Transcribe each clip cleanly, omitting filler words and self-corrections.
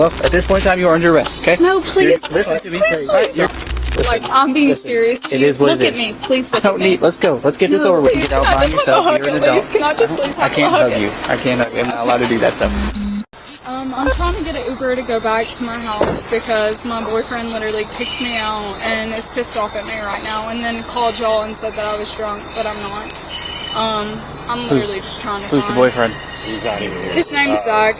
Well, at this point in time, you are under arrest, okay? No, please. Listen to me. Please. Listen, I'm being serious. it is what look it is. Look at me. Please look I at don't me. need, let's go. Let's get this over with. Get out by yourself. You're an adult. Can I just please I can't hug you. I can't hug you. I'm not allowed to do that stuff. I'm trying to get an Uber to go back to my house because my boyfriend literally kicked me out and is pissed off at me right now, and then called y'all and said that I was drunk, but I'm not. I'm literally just trying to Who's the boyfriend? He's not even here. His name's Zach.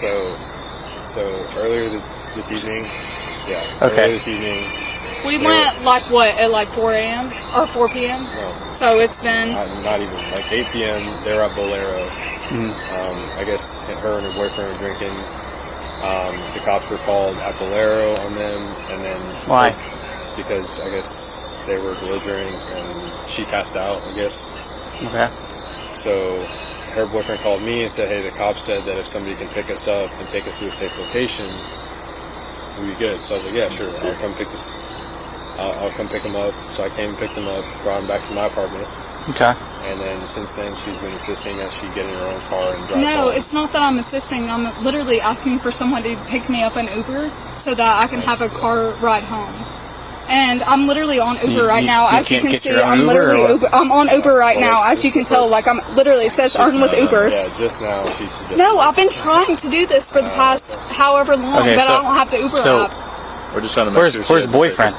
So earlier this evening, Okay. Earlier this evening, We went like what at like 4 a.m. or 4 p.m. No. So it's been not even like 8 p.m. They were at Bolero. I guess her and her boyfriend were drinking. The cops were called at Bolero on them, and then Why? Because I guess they were belligerent and she passed out, I guess. Okay. So her boyfriend called me and said, hey, the cops said that if somebody can pick us up and take us to a safe location, we'll be good. So I was like, yeah, sure, I'll come pick this. I'll come pick them up. So I came and picked them up, brought them back to my apartment. Okay. And then since then, she's been insisting that she get in her own car and drive No, home. it's not that I'm insisting. I'm literally asking for someone to pick me up an Uber so that I can have a car ride home. And I'm literally on Uber right now, as you can see. I'm literally Uber. I'm on Uber right now, as you can tell. Like I'm literally, it says earn with Ubers. Yeah, just now she suggested. No, I've been trying to do this for the past however long, Okay, but so- I don't have the Uber so- app. We're just trying to make sure. Where's the boyfriend?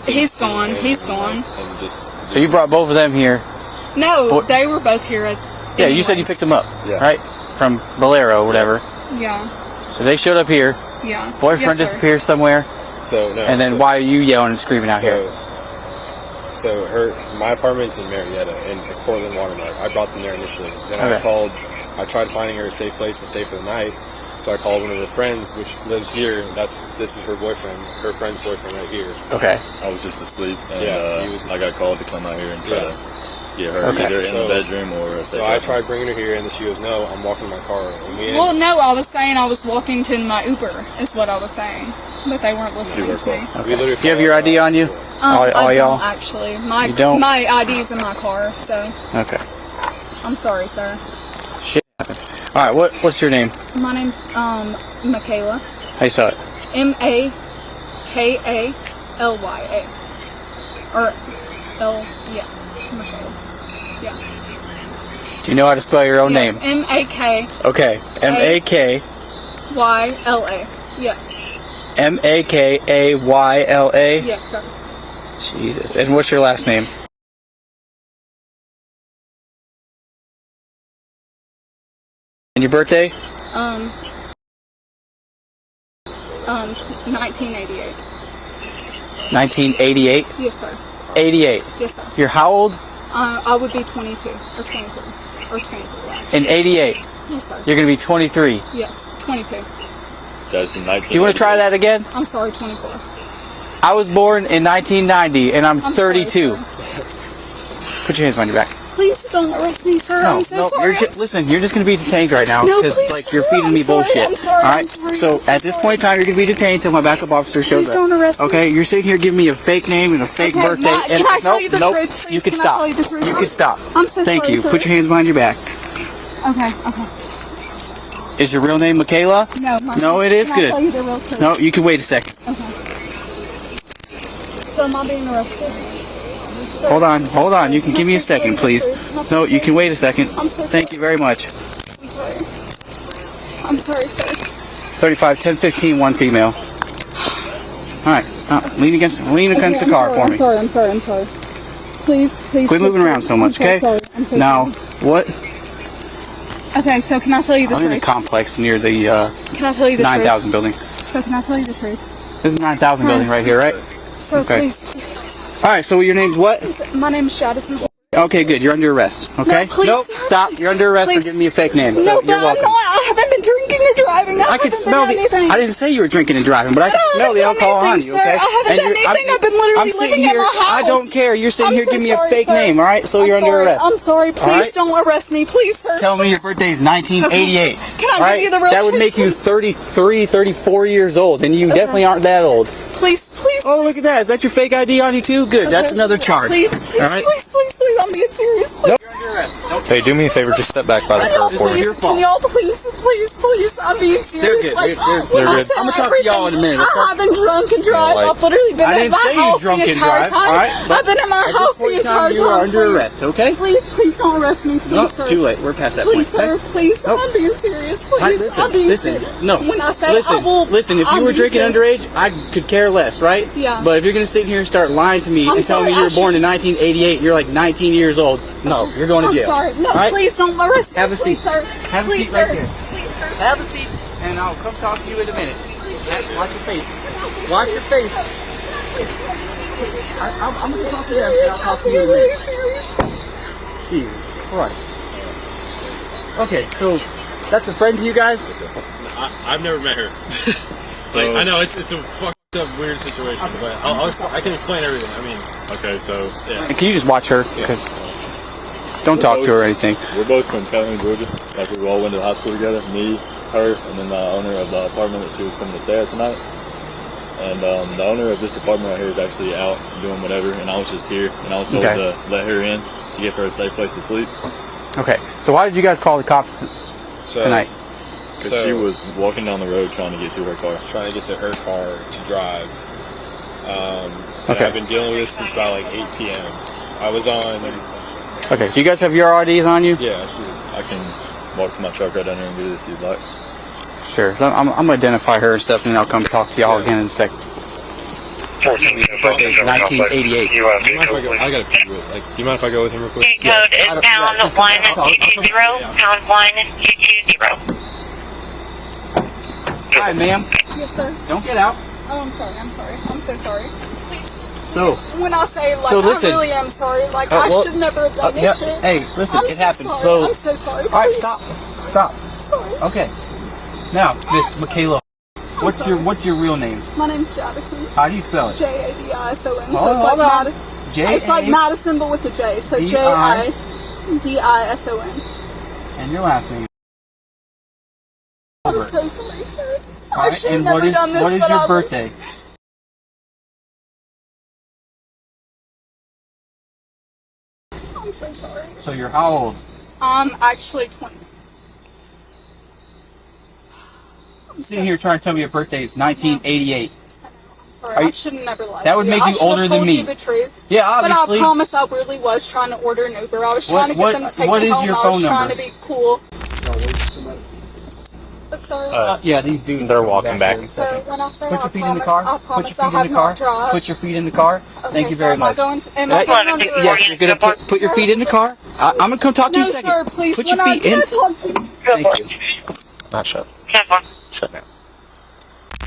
He's gone. He's gone. And just, So you brought both of them here. No, they were both here. Yeah, you said you picked them up, Yeah. right? From Bolero or whatever. Yeah, So they showed up here. yeah. Boyfriend Yes, sir. disappeared somewhere. so no. And then so, why are you yelling and screaming out here? So my apartment's in Marietta in Cortland Watermark. I brought them there initially. Then Okay. I tried finding her a safe place to stay for the night. So I called one of her friends, which lives here. This is her boyfriend, her friend's boyfriend right here. Okay. I was just asleep, and Yeah, I got called to come out here and try to get her Okay. either in the bedroom or a safe So I bedroom. tried bringing her here, and then she goes, "No, I'm walking my car." And Well, no, I was saying I was walking to my Uber, is what I was saying. But they weren't listening to me. We literally Do you have your ID on you? I all y'all? don't actually. My You don't? My ID's in my car, so Okay. I'm sorry, sir. Shit happens. All right. What's your name? My name's Michaela. How you spell it? Makalya. Or yeah, Michaela. Yeah. Do you know how to spell your own Yes, name? Makyla. Okay. Makyla. Yes. Makyla. Yes, sir. Jesus. And what's your last name? And your birthday? 1988. 1988. Yes, sir. 88. Yes, sir. You're how old? I would be 22 or 23 or 23. In 88. Yes, sir. You're gonna be 23. Yes, 22. That's in 19. Do you want to try that again? I'm sorry, 24. I was born in 1990 and I'm 32. Sorry, Put your hands behind your back. please don't arrest me, sir. I'm so sorry. Listen, you're just gonna be detained right now No, because please, like you're sir, feeding me I'm sorry, bullshit. I'm sorry, All I'm right. sorry, So I'm so at this point in time, you're gonna be detained until my backup officer shows Please up. don't arrest me. Okay. You're sitting here giving me a fake name and a fake Okay, birthday. can and I tell you the nope, truth, You please? can Can I stop. tell you the truth? You can stop. I'm so Thank sorry, you. sir. Put your hands behind your back. Okay. Is your real name Michaela? No, it is can good. I tell you the real truth? No, you can wait a second. Okay. So am I being arrested? Sir, Hold on. You can give me a second, please. No, you can wait a second. I'm so Thank you very much. I'm sorry. I'm sorry, sir. 35, 10, 15, one female. All right. Lean against the car for me. I'm sorry. Please. Quit moving around so much, okay? I'm so Now, what? Okay, so can I tell you the I'm in a truth? complex near the Can I tell you the 9,000 building. truth? So can I tell you the truth? This is 9,000 building right here, right? Sir, Okay. please. All right. So your name's what? My name is Jadison. Okay, good. You're under arrest. Okay. No, please, Nope. sir, Stop. please, You're under arrest for please. giving me a fake name. No, So but you're I'm welcome. not. I haven't been drinking or driving. I could smell anything. I didn't say you were drinking and driving, but I could smell the alcohol on you. Okay. I haven't done anything. I've been literally I'm sitting living here. at my house. I don't care. You're sitting I'm here so giving me a sorry, fake sir. name. All right. So you're under arrest. I'm sorry. Please right? don't arrest me. Please, sir. Tell me your birthday is 1988. Can I all right? give you the real That would truth? make you 33, 34 years old, and you definitely aren't that old. Please. Oh, look at that. Is that your fake ID on you too? Good. That's another charge. Please, all right. please. please, I'm being serious. Nope. You're under arrest. Don't Hey, do me a favor, just step back by the car for me. your fault. Can y'all please, I'm being serious. They're Like, good. when I good. said I'm gonna talk to y'all in a minute, I haven't drunk and drive. like- I've literally been I at didn't my say you house drunk the and entire drive, time. all right? But I've been at my at house this point the in entire time, you are time. under Please. arrest, okay? Please don't arrest me, please, Nope, sir. too late. We're past that Please, point. sir, okay? please. Nope. I'm being serious. Please, Hey, I'm being listen. serious. No. When I say listen, I will, listen. If you I'm were being drinking serious. underage, I could care less, right? Yeah. But if you're gonna sit here and start lying to me I'm and tell me sorry, you were I born in 1988, and you're like 19 years old, no, you're going to I'm jail. sorry. No, all right? please don't arrest me. Have a Please, seat. sir. Have a Please, seat right sir. there. Please, sir. Have a seat, and I'll come talk to you in a minute. Watch your face. Watch your face. I'm gonna talk to them, and I'll talk to you in a minute. Jesus Christ. Okay, so that's a friend to you guys? I've never met her. So I know it's a fucked up weird situation, but I can explain everything. I mean, okay, so yeah. And can you just watch her? Because don't talk to her or anything. we're both from Calhoun, Georgia. Like we all went to high school together. Me, her, and then the owner of the apartment that she was coming to stay at tonight. And the owner of this apartment right here is actually out doing whatever, and I was just here, and I was told Okay. to let her in to give her a safe place to sleep. Okay, so why did you guys call the cops So, tonight? Because So- she was walking down the road trying to get to her car. trying to get to her car to drive. And Okay. I've been dealing with this since about like 8 p.m. I was on. Okay, do you guys have your IDs on you? Yeah, absolutely. I can walk to my truck right down here and get it if you'd like. Sure. So I'm gonna identify her and stuff, and then I'll come talk to y'all again in a sec. Birthday's 1988. Do you mind if I go? I gotta pee real. Like, do you mind if I go with him real quick? Gate code is pound 1220, pound 1220. Hi, ma'am. Yes, sir. Don't get out. Oh, I'm sorry. I'm so sorry. Please. So, When I say, like, So listen. I really am sorry. Like, Oh, I well, should never have done yeah, this shit. hey, listen, I'm it so happens. Sorry. So- I'm so sorry. all right, Please. stop. I'm sorry. Okay. Now, Miss Michaela, what's your real name? My name's Jadison. How do you spell it? Jadison. So Hold it's on, like hold on. It's like Madison, but with a J. So D-I- Jidison. And your last name. I'm so sorry, sir. All I right, should have and never what is done this. what is but your I'm- birthday? I'm so sorry. So you're how old? I'm actually 20. Sitting here trying to tell me your birthday is 1988. I'm sorry. Are you- I should have never lied. That would to make I you should have older than told me. You the truth. Yeah, But obviously. I promise I really was trying to order an Uber. I was trying to get them to take what me is home. your I phone was number? trying to be cool. But sir, Yeah, these dudes. They're walking back. so when I say Put I your feet promise, in the car. I Put promise your I feet in have the car. not drive. Put your feet in the car. Okay, Thank you so very am much. I going to, am I going under arrest? Yes, you're gonna put your feet in the car. I'm gonna come talk to you No, in a second. sir, please. Put when your feet in. Can I talk to you? Thank you. Not shut. 10-4. Shut down.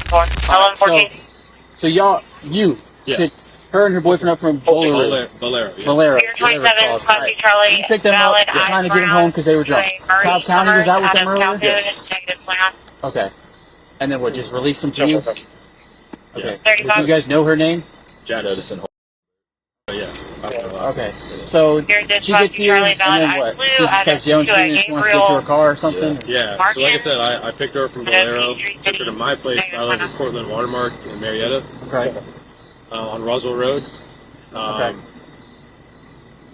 11-14. So you Yeah. picked her and her boyfriend up from Bolero. Bolero. Yeah. Valero. Pier 27, Cosby Charlie. You picked them up, valid you're trying to eyes get them brown home because they were drunk. to a Murray Cobb County was out with them out of earlier? Calhoun, Yes. negative plan. Okay. And then what? Just released them to you? Okay. 35. Do you guys know her name? Jadison. Yeah. Okay. So Here, she this gets Cosby here, Charlie and valid then eyes what? blue She just out kept of yelling to to a you and she wants to get to her Gabriel. car or something? Yeah. So like I said, I picked her up from Bolero, took her to my place. I live in Portland Watermark in Marietta, Okay. on Roswell Road. Okay.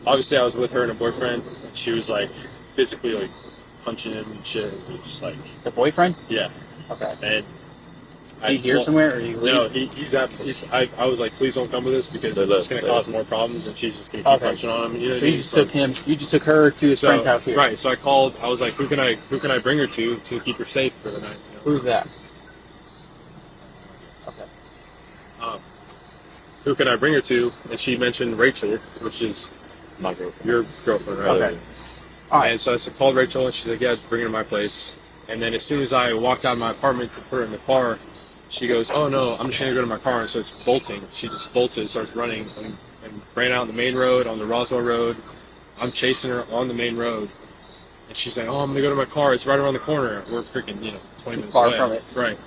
Obviously, I was with her and her boyfriend. And she was like physically like punching him and shit. It was just like, The boyfriend? yeah. Okay. And Is he here somewhere? Or he No, he's at. I was like, please don't come with us because it's just going to cause more problems, and she's just going to keep Okay. punching on him. You know, So you just took him. You just took her to his friend's house here. Right. So I called. I was like, who can I bring her to keep her safe for the night? You know? Who's that? Okay. Who can I bring her to? And she mentioned Rachel, which is My girlfriend. your girlfriend, right? Okay. All right. And so I called Rachel, and she's like, yeah, just bring her to my place. And then as soon as I walked out of my apartment to put her in the car, she goes, oh no, I'm just going to go to my car. And starts bolting. She just bolted, starts running, and ran out on the main road, on the Roswell Road. I'm chasing her on the main road. And she's like, oh, I'm going to go to my car. It's right around the corner. We're freaking, 20 minutes far away. from it. Right.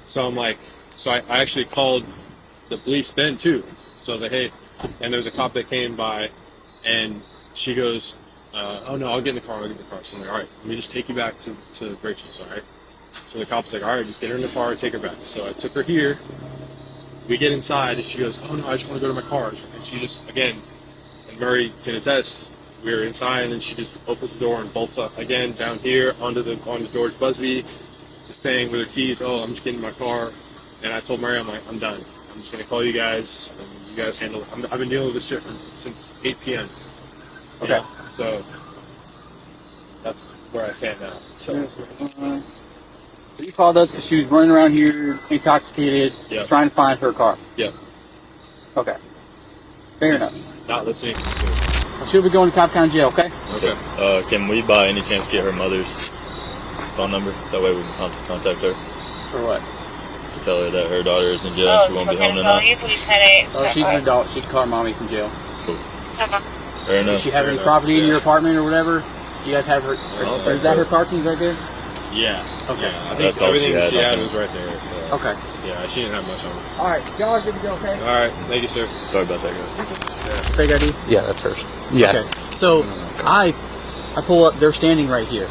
So I'm like, I actually called the police then too. So I was like, hey, and there was a cop that came by, and she goes, oh no, I'll get in the car. So I'm like, all right, let me just take you back to Rachel's, all right? So the cop's like, all right, just get her in the car, take her back. So I took her here. We get inside, and she goes, oh no, I just want to go to my car. And she just, again, and Murray can attest, we were inside, and then she just opens the door and bolts up again down here onto George Busby, saying with her keys, "Oh, I'm just getting in my car." And I told Murray, I'm like, "I'm done. I'm just gonna call you guys, and you guys handle it." I've been dealing with this shit since 8 p.m. Okay. Yeah, so that's where I stand now. So You called us because she was running around here intoxicated, Yeah. trying to find her car. yeah, Okay. Fair enough. not listening. So, Well, she'll be going to Cobb County Jail, okay? okay. Can we by any chance get her mother's phone number? That way we can contact her For what? to tell her that her daughter is in jail and she won't be home tonight. Oh, she's an adult. She can call her mommy from jail. Fair enough. Does she have any enough, property in yeah. your apartment or whatever? Do you guys have her? don't Is think that so. her car keys right there? Yeah. Okay. Yeah, I think That's all she everything had, she I had think. was right there. So. Okay. Yeah, she didn't have much on her. All right. Y'all are good to go, okay? All right, thank you, sir. Sorry about that, guys. Fake ID? Yeah, that's hers. Yeah. Okay. So I pull up. They're standing right here,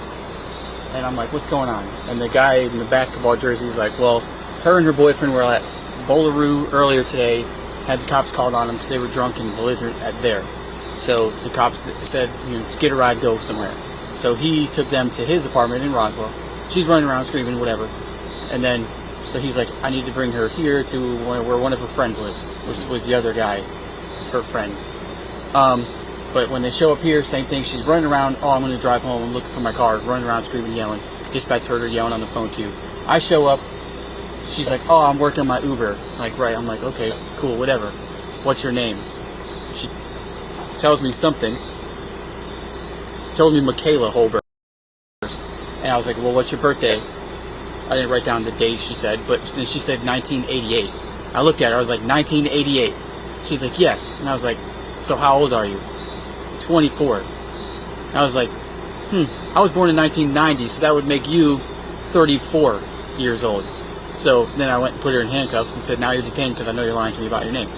and I'm like, "What's going on?" And the guy in the basketball jersey is like, "Well, her and her boyfriend were at Bowleroo earlier today. Had the cops called on them because they were drunk and belligerent at there. So the cops said, get a ride, go somewhere. So he took them to his apartment in Roswell. She's running around screaming, whatever. And then, so he's like, I need to bring her here to where one of her friends lives, which was the other guy, was her friend. But when they show up here, same thing. She's running around. Oh, I'm going to drive home. I'm looking for my car. Running around screaming, yelling. Dispatch heard her yelling on the phone too. I show up. She's like, oh, I'm working my Uber. Like, right. I'm like, okay, cool, whatever. What's your name? She tells me something. Told me Michaela Holberg. And I was like, well, what's your birthday? I didn't write down the date she said, but then she said 1988. I looked at her. I was like, 1988. She's like, yes. And I was like, so how old are you? 24. And I was like, I was born in 1990, so that would make you 34 years old. So then I went and put her in handcuffs and said, now you're detained because I know you're lying to me about your name.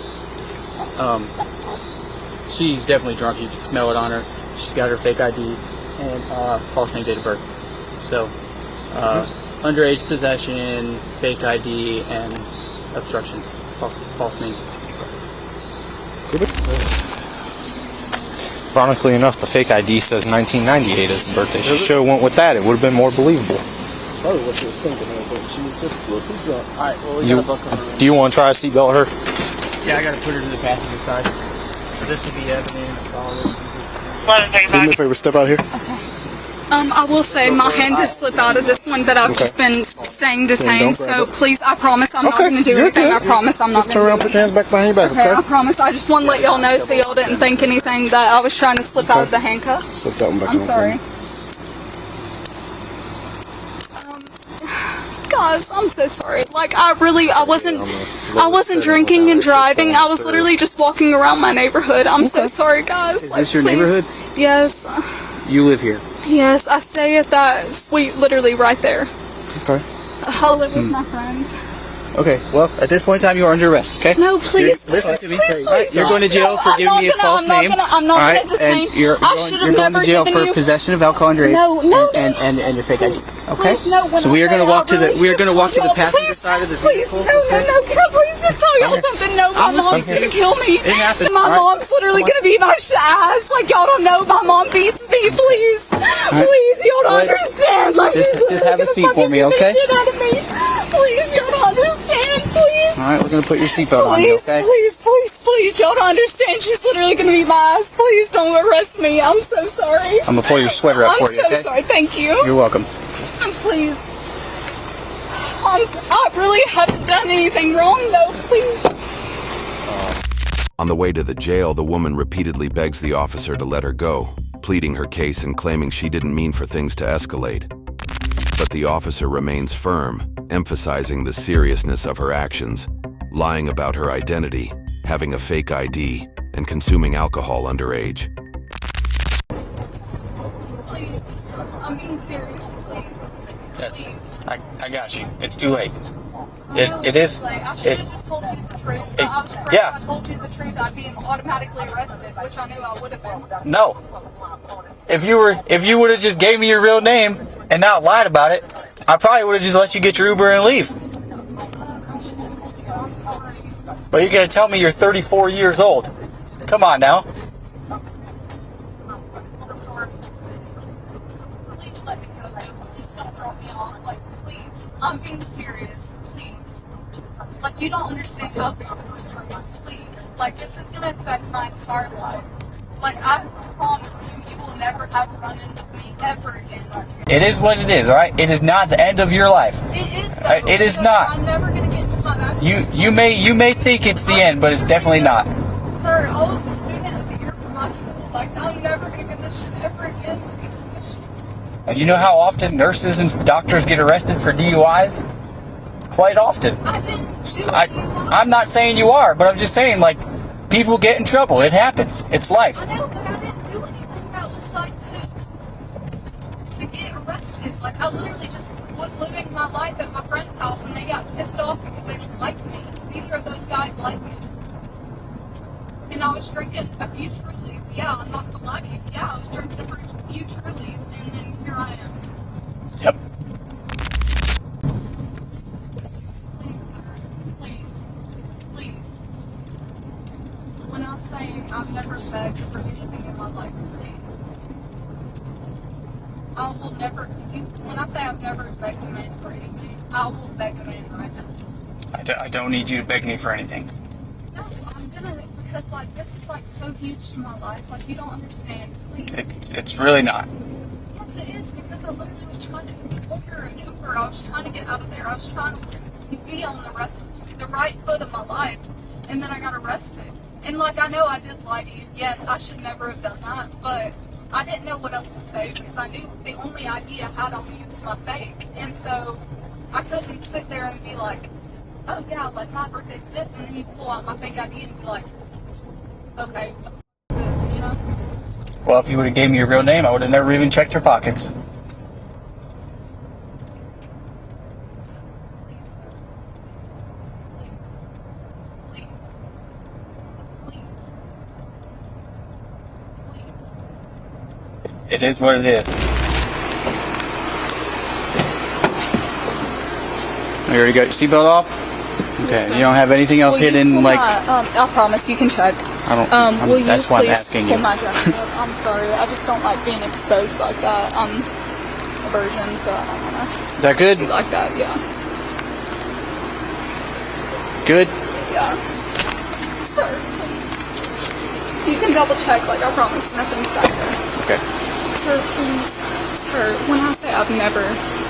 She's definitely drunk. You can smell it on her. She's got her fake ID and false name, date of birth. So, underage possession, fake ID, and obstruction. False name. Ironically enough, the fake ID says 1998 as the birthday. She should have went with that. It would have been more believable. That's probably what she was thinking, but she was just a little too drunk. Alright, well, we gotta buckle her in. Do you want to try to seatbelt her? Yeah, I gotta put her to the passenger side. This would be evidence, all this. Do me a favor, step out here. I will say my hand did slip out of this one, but I've just been staying detained. So please, I promise I'm not going to do anything. I promise I'm not Just turn going around, to put do your anything. hands back behind your back, Okay, I okay? promise. I just want to let y'all know so y'all didn't think anything that I was trying to slip out of the handcuffs. Slip that one back I'm on. sorry. Guys, I'm so sorry. Like, I wasn't drinking and driving. I was literally just walking around my neighborhood. I'm so sorry, guys. Is this your neighborhood? Yes. You live here. Yes, I stay at that suite literally right there. Okay. I live with my friend. Okay, well, at this point in time, you are under arrest, okay? No, please, Listen to me. please, please. You're going to jail for giving me a false name. I'm not All going to detain. You're I should have going never to jail given for you. possession of alcohol underage. No, and your fake ID. Okay. Please, no, when So we I are going to say walk I to the really we are going to walk to the should- passenger please, side of the Please, vehicle. no. Can I please just tell y'all Okay. something? No, my I'm listening mom's to gonna you. kill me. It happens. And my All right. mom's literally gonna beat my ass. Like y'all don't know, my mom beats me. Please, please, y'all don't Wait. understand. Like Just she's have a gonna seat for fucking me, beat the okay? shit out of me. Please, y'all don't understand. Please. All right, we're going to put your seatbelt on you, Please, okay? please, y'all don't understand. She's literally gonna beat my ass. Please don't arrest me. I'm so sorry. I'm going to pull your sweater up I'm for you, so okay? sorry. Thank you. You're welcome. Please. I really haven't done anything wrong, though. Please. On the way to the jail, the woman repeatedly begs the officer to let her go, pleading her case and claiming she didn't mean for things to escalate. But the officer remains firm, emphasizing the seriousness of her actions, lying about her identity, having a fake ID, and consuming alcohol underage. Please. I'm being serious. Please. Yes, I got you. It's too late. It is. Like, I should have just told you the truth. But I was afraid yeah. if I told you the truth, I'd be automatically arrested, which I knew I would have been. No. If you would have just gave me your real name and not lied about it, I probably would have just let you get your Uber and leave. But you're gonna tell me you're 34 years old. Come on now. I'm being serious. Please. Like, you don't understand how big this is for me. Please. Like, this is going to affect my entire life. Like, I promise you, you will never have a run-in with me ever again. It is what it is, alright? It is not the end of your life. It is, though. It is not. I'm never going to get into my master's. You may think it's the end, but it's definitely not. Sir, I was the student of the year for my school. Like, I'm never going to get this shit ever again because of this shit. And you know how often nurses and doctors get arrested for DUIs? Quite often. I didn't do anything. I'm not saying you are, but I'm just saying, like, people get in trouble. It happens. It's life. I know, but I didn't do anything that was like to get arrested. Like, I literally just was living my life at my friend's house and they got pissed off because they didn't like me. Neither of those guys liked me. And I was drinking a few Trulies. Yeah, I'm not gonna lie to you. Yeah, I was drinking a few Trulies and then here I am. Yep. Please, sir. Please. Please. When I'm saying I've never begged for anything in my life, please. I will never, when I say I've never begged a man for anything, I will beg a man right now. I don't need you to beg me for anything. No, I'm gonna, because like, this is like so huge to my life, like you don't understand, please. It's really not. Yes, it is, because I literally was trying to order an Uber, I was trying to get out of there, I was trying to be on the right foot of my life, and then I got arrested. And like, I know I did lie to you, yes, I should never have done that, but I didn't know what else to say, because I knew the only ID I had on me was my fake, and so I couldn't sit there and be like, oh yeah, like my birthday's this, and then you pull out my fake ID and be like, okay, this, you know? Well, if you would have gave me your real name, I would have never even checked your pockets. Please, sir. Please. Please. Please. It is what it is. You already got your seatbelt off? Okay, Yes, sir. you don't have anything else hidden, like... I promise, you can check. I don't... Will you that's why I'm please asking pull you. my jacket up? I'm sorry, I just don't like being exposed like that. I'm a virgin, so I don't want to Is that good? be like that, yeah. Good? Yeah. Sir, please. You can double check, like I promise, nothing's back there. Okay. Sir, please. Sir, when I say I've never...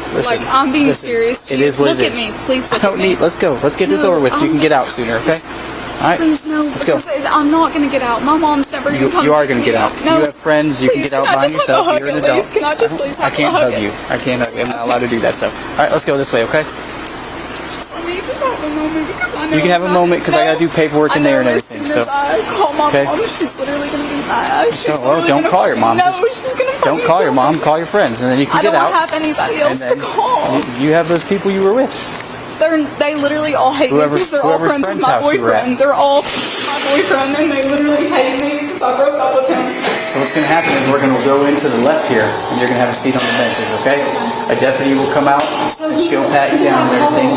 Listen, like, I'm being listen, serious. it is what look it is. Look at me, please look I don't at me. need... Let's go. Let's get this over with so you can get out sooner, okay? Alright? Please, no. Let's go. I'm not going to get out. My mom's never going to come. You are going to get out. No. You have friends. You can get out by yourself. You're an adult. Can I just please have I can't a hug? hug you. I can't hug you. I'm not allowed to do that stuff. Alright, let's go this way, okay? Just let me just have a moment because I know. You can have a moment because I got to do paperwork in there and everything. So, I call my okay. mom. She's literally going to beat my ass. So, well, don't call your mom. No, Just she's going to don't call your mom. Call your friends, and then you can get out. I don't have anybody else And then to call. you have those people you were with. They literally all hate me because they're all friends with my boyfriend. They're all my boyfriend, and they literally hate me because I broke up with him. So what's going to happen is we're going to go into the left here, and you're going to have a seat on the benches, okay? A deputy will come out, and she'll pat you down and everything.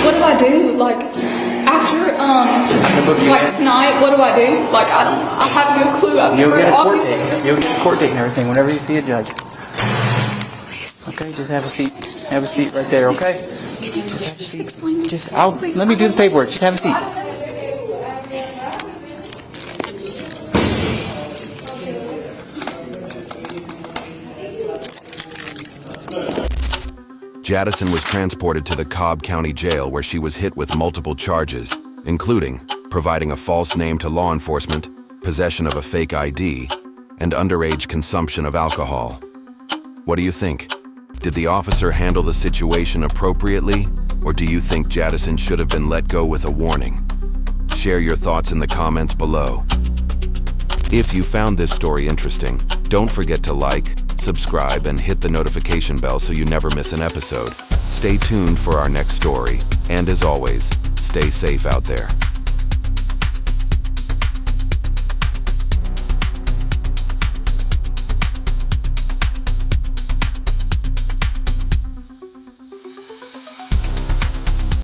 What do I do? Like, after, like tonight, what do I do? Like, I have no clue. You'll get a court date. You'll get a court date and everything whenever you see a judge. Okay, just have a seat. Have a seat right there, okay? Just have a seat. Just, let me do the paperwork. Just have a seat. Jadison was transported to the Cobb County Jail where she was hit with multiple charges, including providing a false name to law enforcement, possession of a fake ID, and underage consumption of alcohol. What do you think? Did the officer handle the situation appropriately, or do you think Jadison should have been let go with a warning? Share your thoughts in the comments below. If you found this story interesting, don't forget to like, subscribe, and hit the notification bell so you never miss an episode. Stay tuned for our next story, and as always, stay safe out there.